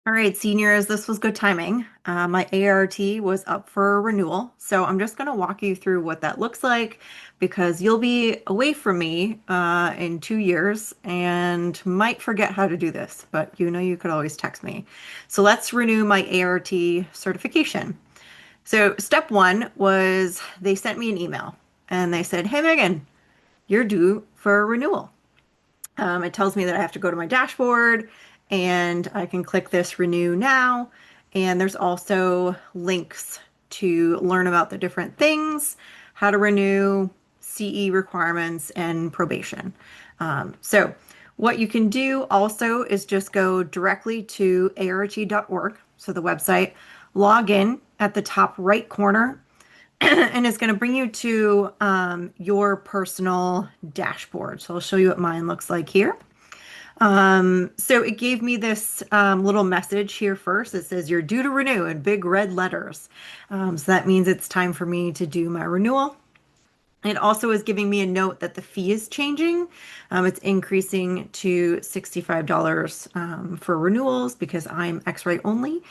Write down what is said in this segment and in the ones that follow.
All right, seniors, this was good timing. My ART was up for renewal, so I'm just going to walk you through what that looks like because you'll be away from me in 2 years and might forget how to do this, but you could always text me. So let's renew my ART certification. So step one was they sent me an email and they said, "Hey, Megan, you're due for a renewal." It tells me that I have to go to my dashboard and I can click this renew now. And there's also links to learn about the different things, how to renew, CE requirements, and probation. So what you can do also is just go directly to ARRT.org, so the website, log in at the top right corner, and it's going to bring you to your personal dashboard. So I'll show you what mine looks like here. So it gave me this little message here first. It says you're due to renew in big red letters. So that means it's time for me to do my renewal. It also is giving me a note that the fee is changing. It's increasing to $65 for renewals because I'm X-ray only.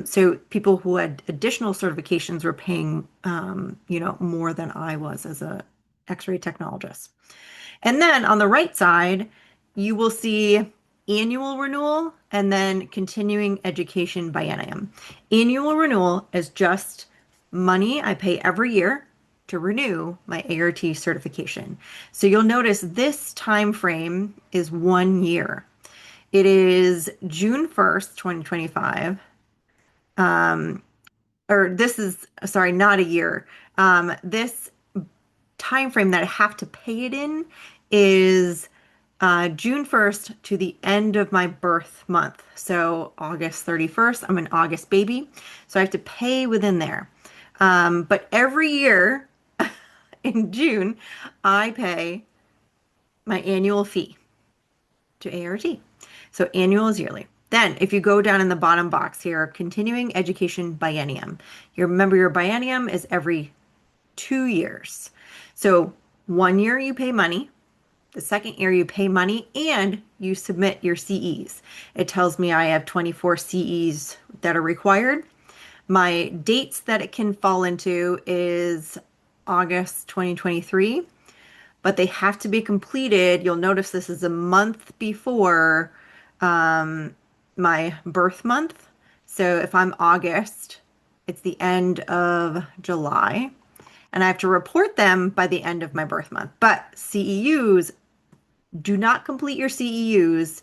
So people who had additional certifications were paying, more than I was as a X-ray technologist. And then on the right side, you will see annual renewal and then continuing education biennium. Annual renewal is just money I pay every year to renew my ART certification. So you'll notice this time frame is 1 year. It is June 1st, 2025. Or this is, sorry, not a year. This time frame that I have to pay it in is June 1st to the end of my birth month. So August 31st, I'm an August baby. So I have to pay within there. But every year in June, I pay my annual fee to ART. So annual is yearly. Then, if you go down in the bottom box here, continuing education biennium. You remember your biennium is every 2 years. So 1 year you pay money, the second year you pay money, and you submit your CEs. It tells me I have 24 CEs that are required. My dates that it can fall into is August 2023, but they have to be completed. You'll notice this is a month before my birth month. So if I'm August, it's the end of July, and I have to report them by the end of my birth month. But CEUs, do not complete your CEUs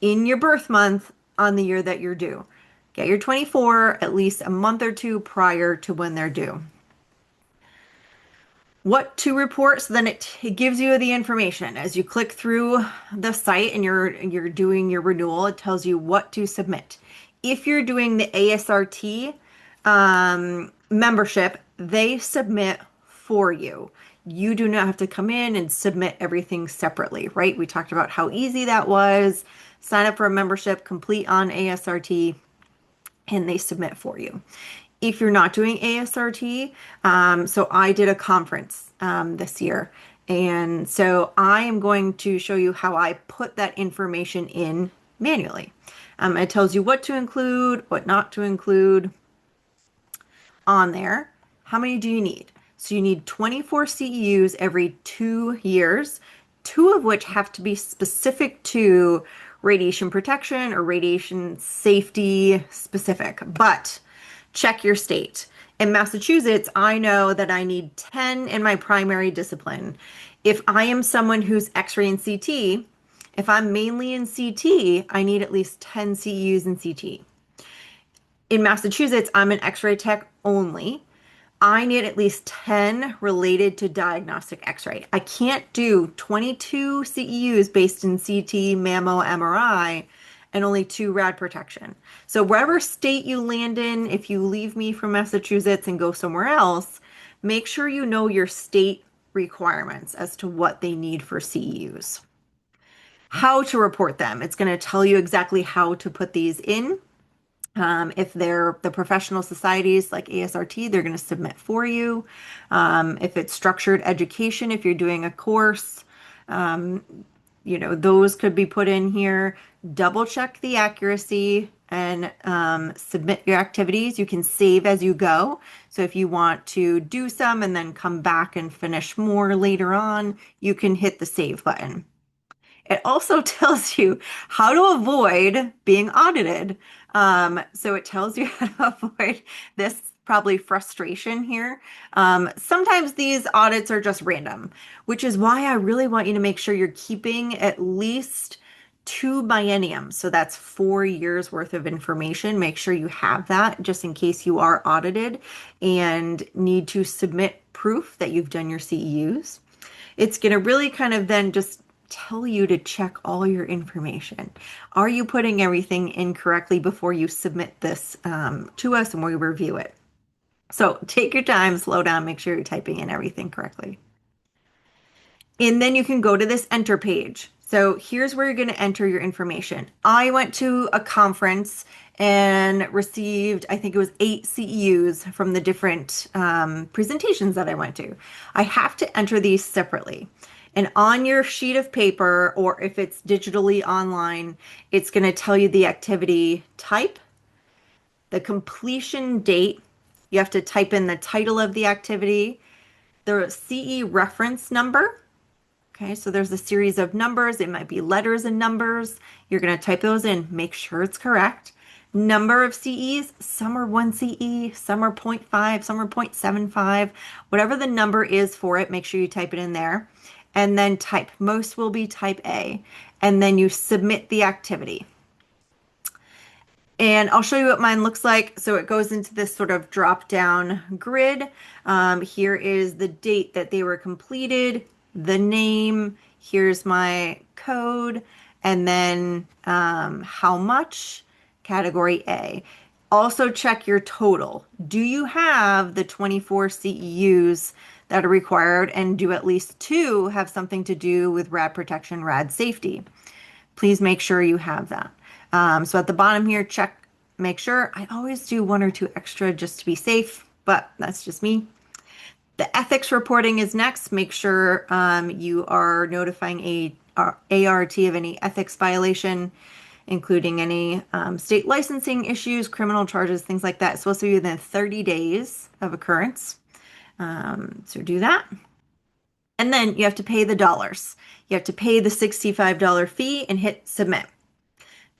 in your birth month on the year that you're due. Get your 24 at least a month or two prior to when they're due. What to report, so then it gives you the information as you click through the site and you're doing your renewal. It tells you what to submit. If you're doing the ASRT membership, they submit for you. You do not have to come in and submit everything separately, right? We talked about how easy that was. Sign up for a membership, complete on ASRT, and they submit for you. If you're not doing ASRT, so I did a conference this year. And so I am going to show you how I put that information in manually. It tells you what to include, what not to include on there. How many do you need? So you need 24 CEUs every 2 years, two of which have to be specific to radiation protection or radiation safety specific. But check your state. In Massachusetts, I know that I need 10 in my primary discipline. If I am someone who's X-ray and CT, if I'm mainly in CT, I need at least 10 CEUs in CT. In Massachusetts, I'm an X-ray tech only. I need at least 10 related to diagnostic X-ray. I can't do 22 CEUs based in CT, mammo, MRI, and only 2 rad protection. So wherever state you land in, if you leave me from Massachusetts and go somewhere else, make sure you know your state requirements as to what they need for CEUs. How to report them. It's going to tell you exactly how to put these in. If they're the professional societies like ASRT, they're going to submit for you. If it's structured education, if you're doing a course, those could be put in here. Double check the accuracy. and submit your activities. You can save as you go. So if you want to do some and then come back and finish more later on, you can hit the save button. It also tells you how to avoid being audited. So it tells you how to avoid this probably frustration here. Sometimes these audits are just random, which is why I really want you to make sure you're keeping at least two bienniums. So that's 4 years worth of information. Make sure you have that just in case you are audited and need to submit proof that you've done your CEUs. It's going to really kind of then just tell you to check all your information. Are you putting everything in correctly before you submit this to us and we review it? So take your time, slow down, make sure you're typing in everything correctly. And then you can go to this enter page. So here's where you're going to enter your information. I went to a conference and received, I think it was 8 CEUs from the different presentations that I went to. I have to enter these separately. And on your sheet of paper, or if it's digitally online, it's going to tell you the activity type, the completion date. You have to type in the title of the activity, the CE reference number. Okay, so there's a series of numbers. It might be letters and numbers. You're going to type those in, make sure it's correct. Number of CEs, some are 1 CE, some are 0.5, some are 0.75. Whatever the number is for it, make sure you type it in there. And then type, most will be type A. And then you submit the activity. And I'll show you what mine looks like. So it goes into this sort of drop down grid. Here is the date that they were completed, the name, here's my code, and then how much, category A. Also check your total. Do you have the 24 CEUs that are required, and do at least 2 have something to do with rad protection, rad safety? Please make sure you have that. So at the bottom here, check, make sure. I always do 1 or 2 extra just to be safe, but that's just me. The ethics reporting is next. Make sure you are notifying ARRT of any ethics violation, including any state licensing issues, criminal charges, things like that. It's supposed to be within 30 days of occurrence. So do that. And then you have to pay the dollars. You have to pay the $65 fee and hit submit.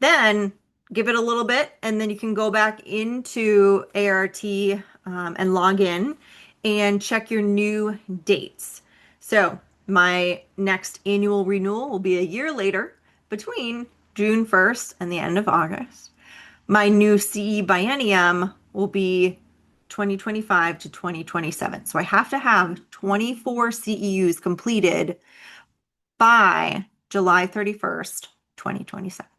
Then give it a little bit, and then you can go back into ARRT and log in and check your new dates. So my next annual renewal will be a year later, between June 1st and the end of August. My new CE biennium will be 2025 to 2027. So I have to have 24 CEUs completed by July 31st, 2027,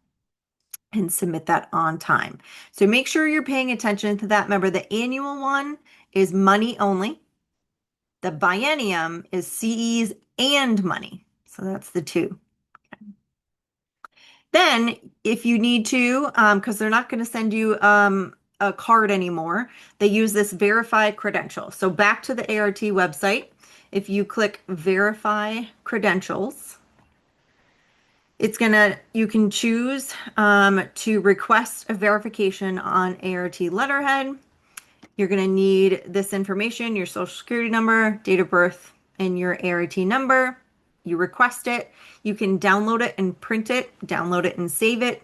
and submit that on time. So make sure you're paying attention to that. Remember, the annual one is money only. The biennium is CEs and money. So that's the 2. Then if you need to, because they're not going to send you a card anymore, they use this verified credential. So back to the ARRT website, if you click verify credentials, you can choose to request a verification on ARRT letterhead. You're going to need this information, your social security number, date of birth, and your ARRT number. You request it. You can download it and print it, download it and save it,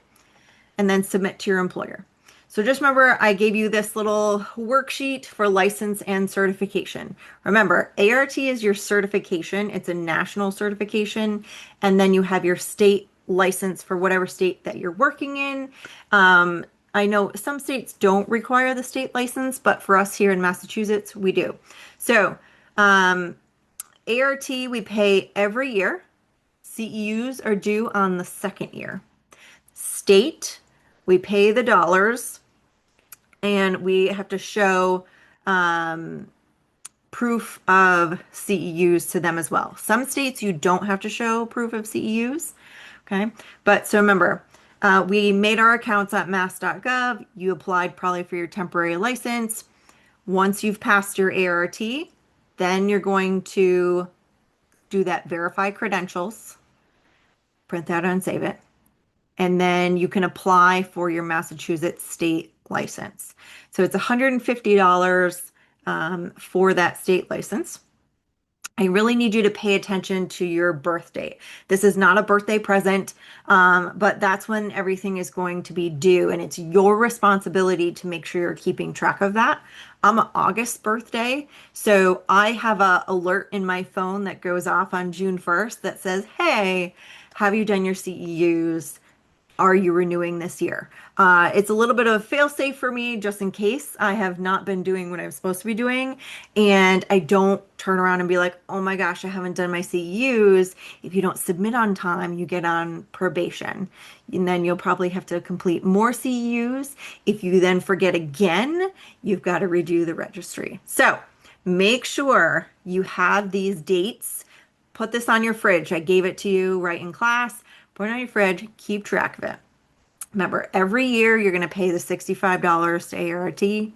and then submit to your employer. So just remember, I gave you this little worksheet for license and certification. Remember, ARRT is your certification. It's a national certification. And then you have your state license for whatever state that you're working in. I know some states don't require the state license, but for us here in Massachusetts, we do. So ARRT, we pay every year. CEUs are due on the 2nd year. State, we pay the dollars, and we have to show proof of CEUs to them as well. Some states you don't have to show proof of CEUs, okay? But so remember, we made our accounts at mass.gov. You applied probably for your temporary license. Once you've passed your ARRT, then you're going to do that verify credentials, print that out and save it. and then you can apply for your Massachusetts state license. So it's $150 for that state license. I really need you to pay attention to your birth date. This is not a birthday present, but that's when everything is going to be due, and it's your responsibility to make sure you're keeping track of that. I'm an August birthday, so I have a alert in my phone that goes off on June 1st that says, "Hey, have you done your CEUs? Are you renewing this year?" It's a little bit of a fail-safe for me just in case I have not been doing what I'm supposed to be doing and I don't turn around and be like, oh my gosh, I haven't done my CEUs. If you don't submit on time, you get on probation. And then you'll probably have to complete more CEUs. If you then forget again, you've got to redo the registry. So make sure you have these dates. Put this on your fridge. I gave it to you right in class. Put it on your fridge, keep track of it. Remember, every year you're going to pay the $65 to ARRT.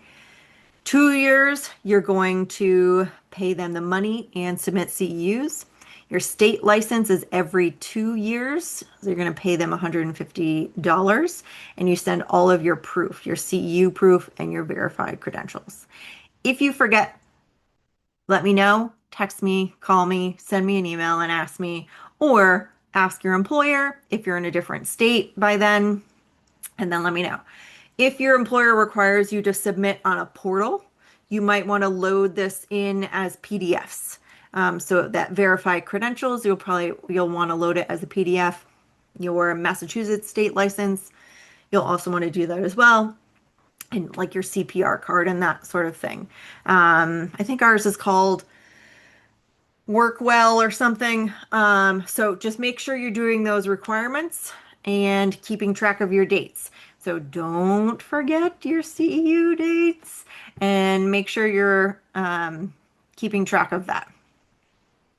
2 years, you're going to pay them the money and submit CEUs. Your state license is every 2 years, so you're going to pay them $150, and you send all of your proof, your CEU proof, and your verified credentials. If you forget, let me know, text me, call me, send me an email and ask me, or ask your employer if you're in a different state by then, and then let me know. If your employer requires you to submit on a portal, you might want to load this in as PDFs. So that verified credentials, you'll want to load it as a PDF. Your Massachusetts state license, you'll also want to do that as well. And like your CPR card and that sort of thing. I think ours is called Work Well or something. So just make sure you're doing those requirements and keeping track of your dates. So don't forget your CEU dates and make sure you're keeping track of that.